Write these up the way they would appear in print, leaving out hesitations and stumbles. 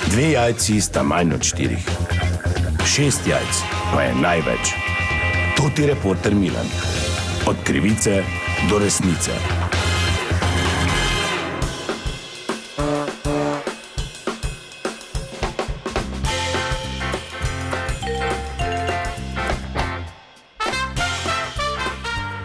2 jajci sta manj od 4. 6 jajc pa je največ. To ti reporter Milan. Od krivice do resnice.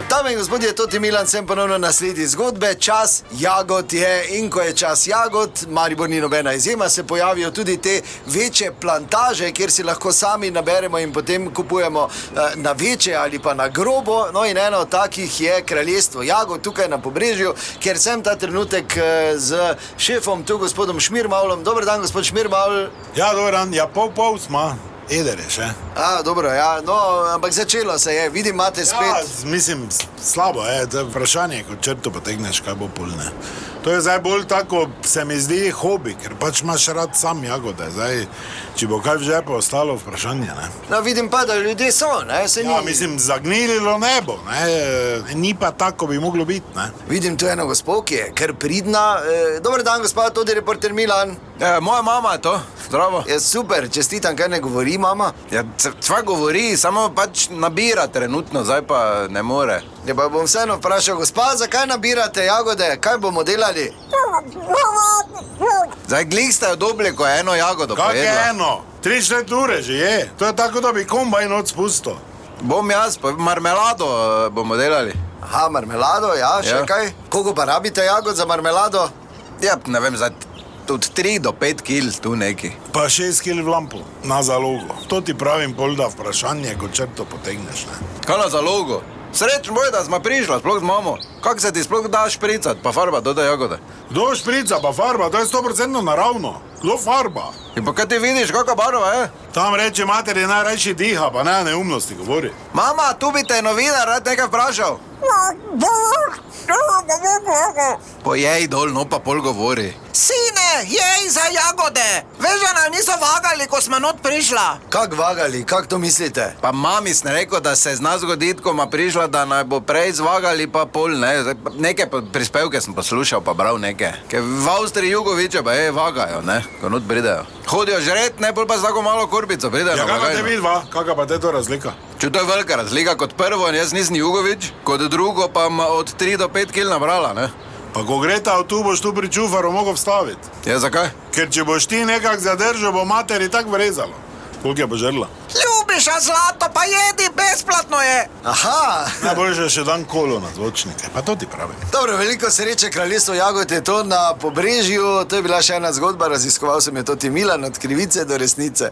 Dame in gospodje, to ti Milan, sem ponovno na sledi zgodbe. Čas jagod je in ko je čas jagod, Maribor ni nobena izjema, se pojavijo tudi te večje plantaže, kjer si lahko sami naberemo in potem kupujemo na večje ali pa na grobo. No in eno od takih je kraljestvo jagod tukaj na Pobrežju, kjer sem ta trenutek z šefom, tu gospodom Šmirmavlom. Dober dan, gospod Šmirmavl. Ja, dober dan, ja pol smo. Eder je še. Dobro, ja, no, ampak začelo se je, vidim, imate spet... Ja, mislim, slabo je, to je vprašanje, ko črto potegneš, kaj bo polne. To je zdaj bolj tako, se mi zdi hobi, ker pač imaš rad sam jagode, zdaj, če bo kaj v žepu ostalo, vprašanje, ne. No, vidim pa, da ljudje so, ne, se ni... Ja, mislim, zagnililo nebo, ne, ni pa tako, bi moglo biti, ne. Vidim tu eno gospod, ki je kar pridna. Dober dan, gospod, tudi reporter Milan. Moja mama je to, zdravo. Je super, čestitam, kaj ne govori mama? Ja, sva govori, samo pač nabira trenutno, zdaj pa ne more. Ja, pa bom vseeno vprašal, gospa, zakaj nabirate jagode, kaj bomo delali? Zdaj glih ste jo dobili, ko je eno jagodo Kak je pojedla. eno? 3-4 ure že je, to je tako, da bi kombajn odspustil. Bom jaz, pa marmelado bomo delali. Aha, marmelado, ja, še Ja. kaj? Koliko pa rabite jagod za marmelado? Ja, ne vem, zdaj tudi 3 do 5 kil tu neki. Pa 6 kil v lampu, na zalogo. To ti pravim pol, da vprašanje, ko črto potegneš, ne. Kaj na zalogo? Srečno boj, da smo prišla, sploh z mamo. Kako se ti sploh da špricat, pa farba, dodaj jagode? Kdo šprica, pa farba, to je 100% naravno. Kdo farba? In pa kaj ti vidiš, kakva barva je? Tam reče materi najrajši diha, pa ne neumnosti govori. Mama, tu bi te novinar rad nekaj vprašal. Pojej dol, no pa pol govori. Sine, jej za jagode! Veš, da nam niso vagali, ko smo not prišla. Kak vagali, kak to mislite? Pa mami sem rekel, da se zna zgoditi, ko ma prišla, da naj bo prej zvagali pa pol, ne. Neke prispevke sem poslušal, pa bral neke. Ker v Avstriji Jugoviče pa vagajo, ne, ko not pridejo. Hodijo žret, ne, pol pa z tako malo korbico pridejo. Ja, kakva te vidva, kakva pa te to razlika? Če to je velika razlika, kot prvo, jaz nisem Jugovič, kot drugo pa ma od 3 do 5 kil nabrala, ne. Pa ko gre ta tu, boš tu pri čufaru mogel vstaviti. Ja, zakaj? Ker če boš ti nekak zadržal, bo materi tak vrezalo. Koliko je požrla? Ljubiš, a zlato, pa jedi, besplatno je. Aha! Najboljše še dan kolo na zvočnike, pa to ti pravim. Dobro, veliko sreče, kraljestvo jagod je to na Pobrežju. To je bila še ena zgodba, raziskoval sem jo tudi Milan, od krivice do resnice.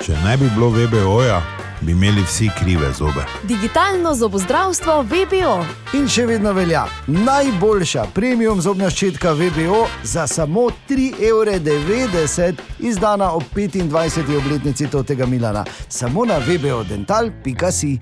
Če ne bi bilo VBO-ja, bi imeli vsi krive zobe. Digitalno zobozdravstvo VBO. In še vedno velja, najboljša premium zobna ščetka VBO za samo 3,90 €, izdana ob 25. obletnici tega Milana. Samo na vbodental.si.